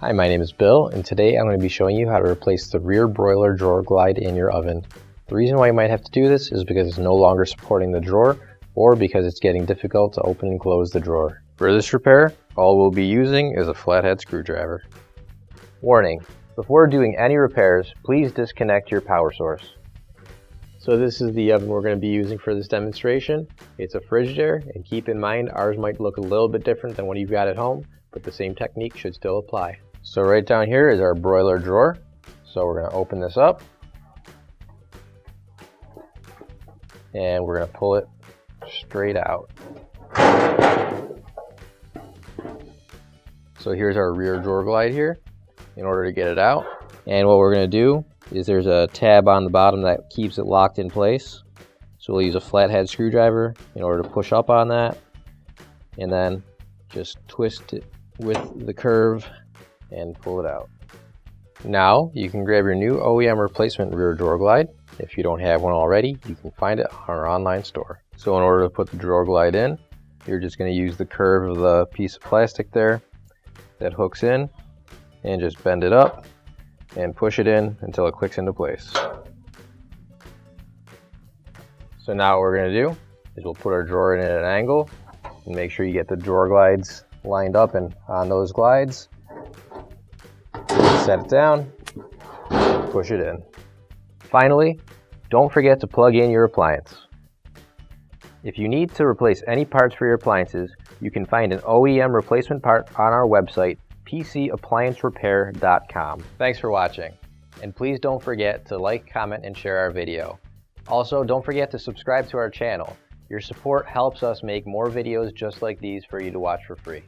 Hi, my name is Bill, and today I'm going to be showing you how to replace the rear broiler drawer glide in your oven. The reason why you might have to do this is because it's no longer supporting the drawer, or because it's getting difficult to open and close the drawer. For this repair, all we'll be using is a flathead screwdriver. Warning: before doing any repairs, please disconnect your power source. So this is the oven we're going to be using for this demonstration. It's a Frigidaire, and keep in mind ours might look a little bit different than what you've got at home, but the same technique should still apply. So right down here is our broiler drawer. So we're going to open this up and we're going to pull it straight out. So here's our rear drawer glide here in order to get it out. And what we're going to do is there's a tab on the bottom that keeps it locked in place. So we'll use a flathead screwdriver in order to push up on that and then just twist it with the curve and pull it out. Now you can grab your new OEM replacement rear drawer glide. If you don't have one already, you can find it on our online store. So in order to put the drawer glide in, you're just going to use the curve of the piece of plastic there that hooks in and just bend it up and push it in until it clicks into place. So now what we're going to do is we'll put our drawer in at an angle and make sure you get the drawer glides lined up and on those glides. Set it down, push it in. Finally, don't forget to plug in your appliance. If you need to replace any parts for your appliances, you can find an OEM replacement part on our website, PCApplianceRepair.com. Thanks for watching, and please don't forget to like, comment, and share our video. Also, don't forget to subscribe to our channel. Your support helps us make more videos just like these for you to watch for free.